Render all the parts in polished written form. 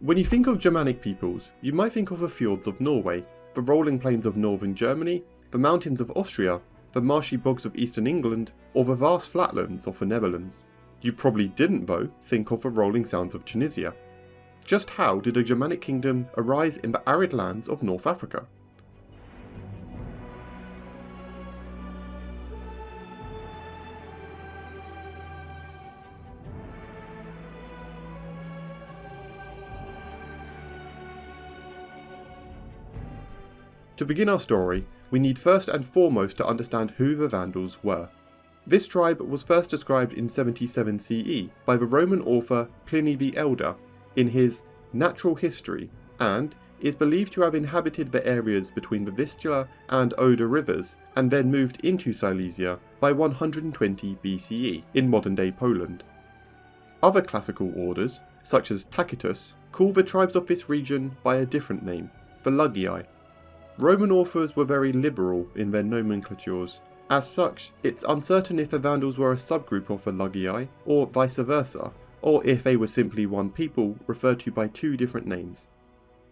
When you think of Germanic peoples, you might think of the fjords of Norway, the rolling plains of northern Germany, the mountains of Austria, the marshy bogs of eastern England, or the vast flatlands of the Netherlands. You probably didn't, though, think of the rolling sounds of Tunisia. Just how did a Germanic kingdom arise in the arid lands of North Africa? To begin our story, we need first and foremost to understand who the Vandals were. This tribe was first described in 77 CE by the Roman author Pliny the Elder in his Natural History, and is believed to have inhabited the areas between the Vistula and Oder rivers, and then moved into Silesia by 120 BCE in modern-day Poland. Other classical orders, such as Tacitus, call the tribes of this region by a different name, the Lugii. Roman authors were very liberal in their nomenclatures. As such, it's uncertain if the Vandals were a subgroup of the Lugii, or vice versa, or if they were simply one people referred to by two different names.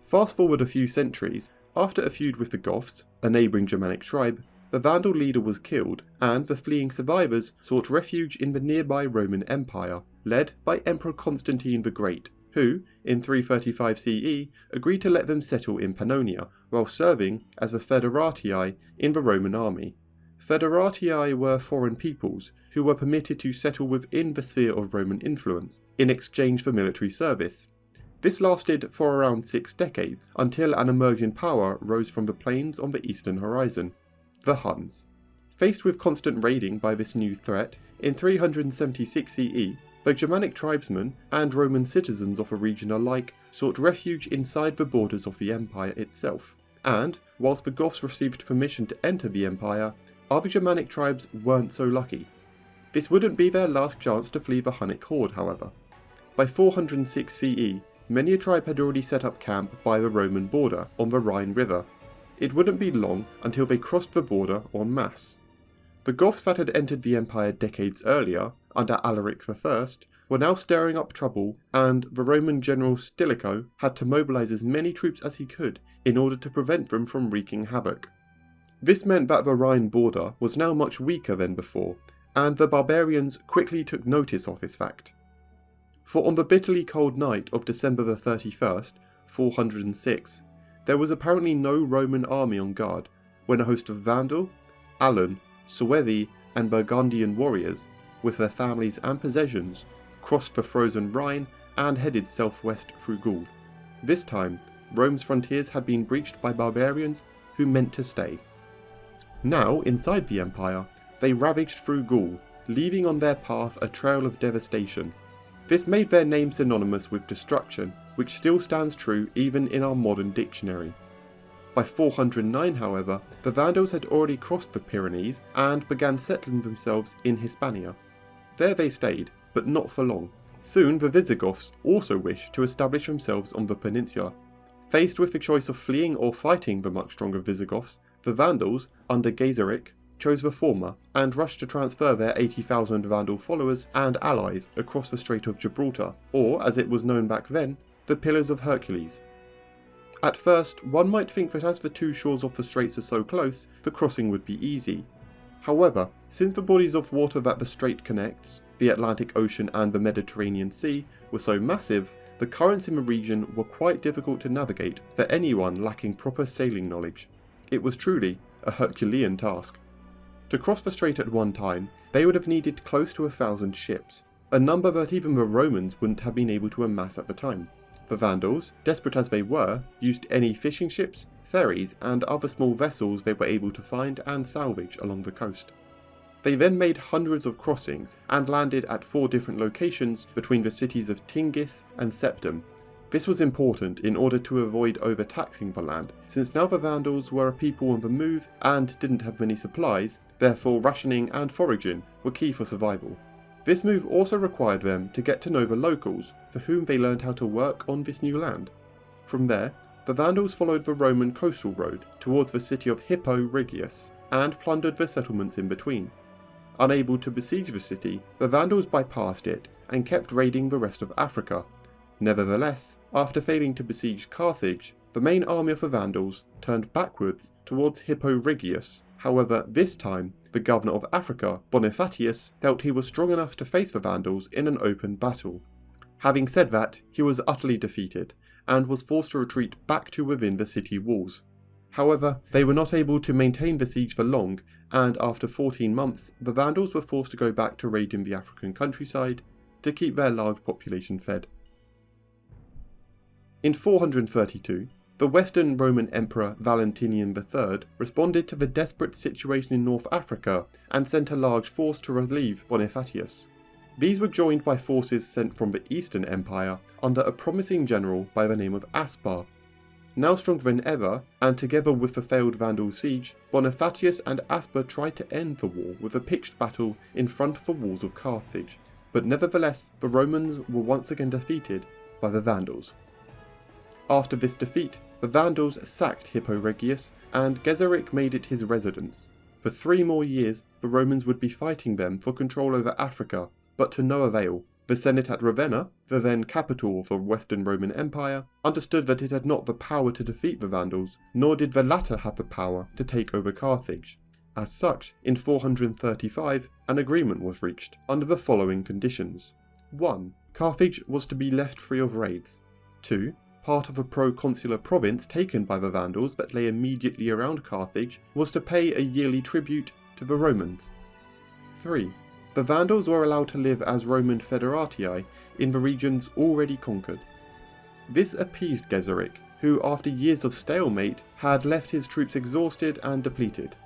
Fast forward a few centuries, after a feud with the Goths, a neighbouring Germanic tribe, the Vandal leader was killed, and the fleeing survivors sought refuge in the nearby Roman Empire, led by Emperor Constantine the Great, who, in 335 CE, agreed to let them settle in Pannonia, while serving as the Foederati in the Roman army. Foederati were foreign peoples who were permitted to settle within the sphere of Roman influence, in exchange for military service. This lasted for around 6 decades, until an emerging power rose from the plains on the eastern horizon, the Huns. Faced with constant raiding by this new threat, in 376 CE, the Germanic tribesmen and Roman citizens of the region alike sought refuge inside the borders of the empire itself, and, whilst the Goths received permission to enter the empire, other Germanic tribes weren't so lucky. This wouldn't be their last chance to flee the Hunnic horde, however. By 406 CE, many a tribe had already set up camp by the Roman border on the Rhine River. It wouldn't be long until they crossed the border en masse. The Goths that had entered the empire decades earlier, under Alaric I, were now stirring up trouble, and the Roman general Stilicho had to mobilise as many troops as he could in order to prevent them from wreaking havoc. This meant that the Rhine border was now much weaker than before, and the barbarians quickly took notice of this fact. For on the bitterly cold night of December the 31st, 406, there was apparently no Roman army on guard when a host of Vandal, Alan, Suevi and Burgundian warriors, with their families and possessions, crossed the frozen Rhine and headed southwest through Gaul. This time, Rome's frontiers had been breached by barbarians who meant to stay. Now, inside the empire, they ravaged through Gaul, leaving on their path a trail of devastation. This made their name synonymous with destruction, which still stands true even in our modern dictionary. By 409, however, the Vandals had already crossed the Pyrenees and began settling themselves in Hispania. There they stayed, but not for long. Soon the Visigoths also wished to establish themselves on the peninsula. Faced with the choice of fleeing or fighting the much stronger Visigoths, the Vandals, under Gaiseric, chose the former and rushed to transfer their 80,000 Vandal followers and allies across the Strait of Gibraltar, or as it was known back then, the Pillars of Hercules. At first, one might think that as the two shores of the straits are so close, the crossing would be easy. However, since the bodies of water that the strait connects, the Atlantic Ocean and the Mediterranean Sea, were so massive, the currents in the region were quite difficult to navigate for anyone lacking proper sailing knowledge. It was truly a Herculean task. To cross the strait at one time, they would have needed close to 1,000 ships, a number that even the Romans wouldn't have been able to amass at the time. The Vandals, desperate as they were, used any fishing ships, ferries and other small vessels they were able to find and salvage along the coast. They then made hundreds of crossings and landed at 4 different locations between the cities of Tingis and Septem. This was important in order to avoid overtaxing the land, since now the Vandals were a people on the move and didn't have many supplies, therefore rationing and foraging were key for survival. This move also required them to get to know the locals, for whom they learned how to work on this new land. From there, the Vandals followed the Roman coastal road towards the city of Hippo Regius and plundered the settlements in between. Unable to besiege the city, the Vandals bypassed it and kept raiding the rest of Africa. Nevertheless, after failing to besiege Carthage, the main army of the Vandals turned backwards towards Hippo Regius. However, this time, the governor of Africa, Bonifacius, felt he was strong enough to face the Vandals in an open battle. Having said that, he was utterly defeated, and was forced to retreat back to within the city walls. However, they were not able to maintain the siege for long, and after 14 months, the Vandals were forced to go back to raiding the African countryside to keep their large population fed. In 432, the Western Roman Emperor Valentinian III responded to the desperate situation in North Africa and sent a large force to relieve Bonifacius. These were joined by forces sent from the Eastern Empire under a promising general by the name of Aspar. Now stronger than ever, and together with the failed Vandal siege, Bonifacius and Aspar tried to end the war with a pitched battle in front of the walls of Carthage, but nevertheless the Romans were once again defeated by the Vandals. After this defeat, the Vandals sacked Hippo Regius, and Geseric made it his residence. For 3 more years, the Romans would be fighting them for control over Africa, but to no avail. The Senate at Ravenna, the then capital of the Western Roman Empire, understood that it had not the power to defeat the Vandals, nor did the latter have the power to take over Carthage. As such, in 435, an agreement was reached, under the following conditions. 1. Carthage was to be left free of raids. 2. Part of a proconsular province taken by the Vandals that lay immediately around Carthage was to pay a yearly tribute to the Romans. 3. The Vandals were allowed to live as Roman foederati in the regions already conquered. This appeased Geseric, who after years of stalemate had left his troops exhausted and depleted.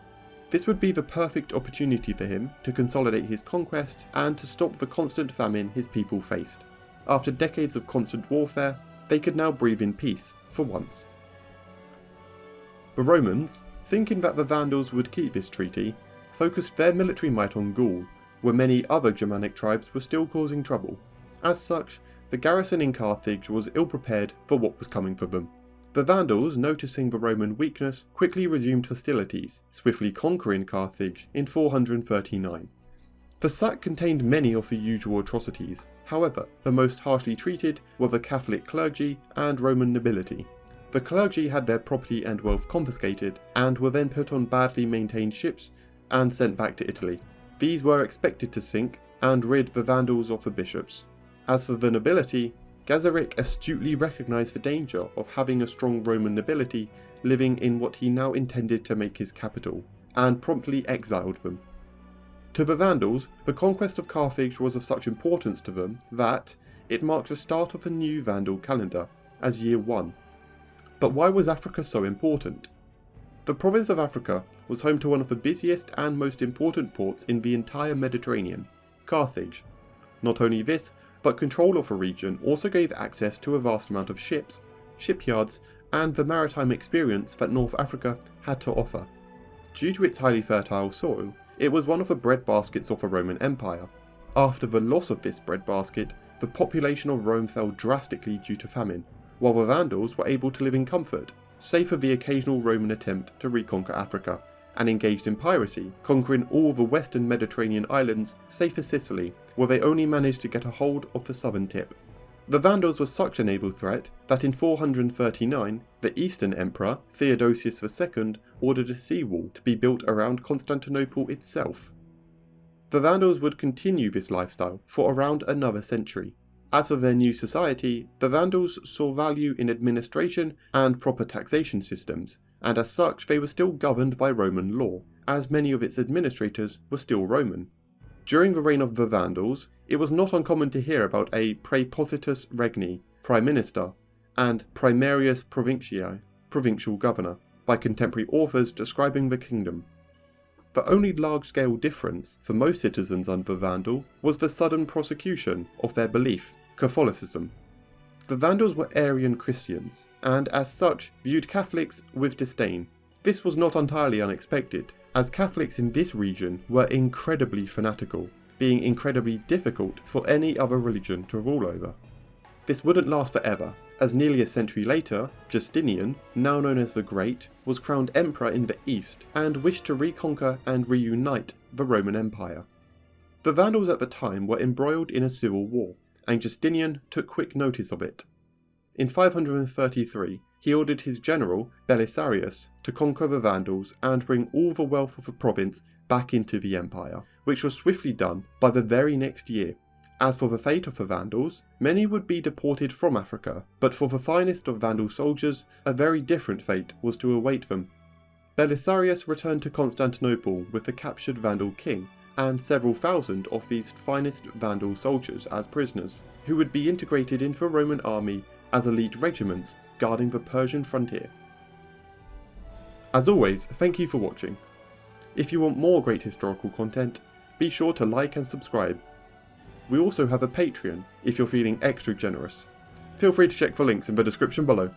This would be the perfect opportunity for him to consolidate his conquest and to stop the constant famine his people faced. After decades of constant warfare, they could now breathe in peace, for once. The Romans, thinking that the Vandals would keep this treaty, focused their military might on Gaul, where many other Germanic tribes were still causing trouble. As such, the garrison in Carthage was ill-prepared for what was coming for them. The Vandals, noticing the Roman weakness, quickly resumed hostilities, swiftly conquering Carthage in 439. The sack contained many of the usual atrocities. However, the most harshly treated were the Catholic clergy and Roman nobility. The clergy had their property and wealth confiscated, and were then put on badly maintained ships and sent back to Italy. These were expected to sink and rid the Vandals of the bishops. As for the nobility, Geseric astutely recognised the danger of having a strong Roman nobility living in what he now intended to make his capital, and promptly exiled them. To the Vandals, the conquest of Carthage was of such importance to them that it marked the start of a new Vandal calendar, as year 1. But why was Africa so important? The province of Africa was home to one of the busiest and most important ports in the entire Mediterranean, Carthage. Not only this, but control of the region also gave access to a vast amount of ships, shipyards, and the maritime experience that North Africa had to offer. Due to its highly fertile soil, it was one of the breadbaskets of the Roman Empire. After the loss of this breadbasket, the population of Rome fell drastically due to famine, while the Vandals were able to live in comfort, save for the occasional Roman attempt to reconquer Africa, and engaged in piracy, conquering all the western Mediterranean islands save for Sicily, where they only managed to get a hold of the southern tip. The Vandals were such a naval threat that in 439, the Eastern Emperor, Theodosius II, ordered a seawall to be built around Constantinople itself. The Vandals would continue this lifestyle for around another century. As for their new society, the Vandals saw value in administration and proper taxation systems, and as such they were still governed by Roman law, as many of its administrators were still Roman. During the reign of the Vandals, it was not uncommon to hear about a praepositus regni, prime minister, and primarius provinciae, provincial governor, by contemporary authors describing the kingdom. The only large-scale difference for most citizens under the Vandal was the sudden prosecution of their belief, Catholicism. The Vandals were Arian Christians, and as such viewed Catholics with disdain. This was not entirely unexpected, as Catholics in this region were incredibly fanatical, being incredibly difficult for any other religion to rule over. This wouldn't last forever, as nearly a century later, Justinian, now known as the Great, was crowned emperor in the east and wished to reconquer and reunite the Roman Empire. The Vandals at the time were embroiled in a civil war, and Justinian took quick notice of it. In 533, he ordered his general, Belisarius, to conquer the Vandals and bring all the wealth of the province back into the empire, which was swiftly done by the very next year. As for the fate of the Vandals, many would be deported from Africa, but for the finest of Vandal soldiers, a very different fate was to await them. Belisarius returned to Constantinople with the captured Vandal king, and several thousand of these finest Vandal soldiers as prisoners, who would be integrated into the Roman army as elite regiments guarding the Persian frontier. As always, thank you for watching. If you want more great historical content, be sure to like and subscribe. We also have a Patreon if you're feeling extra generous. Feel free to check for links in the description below.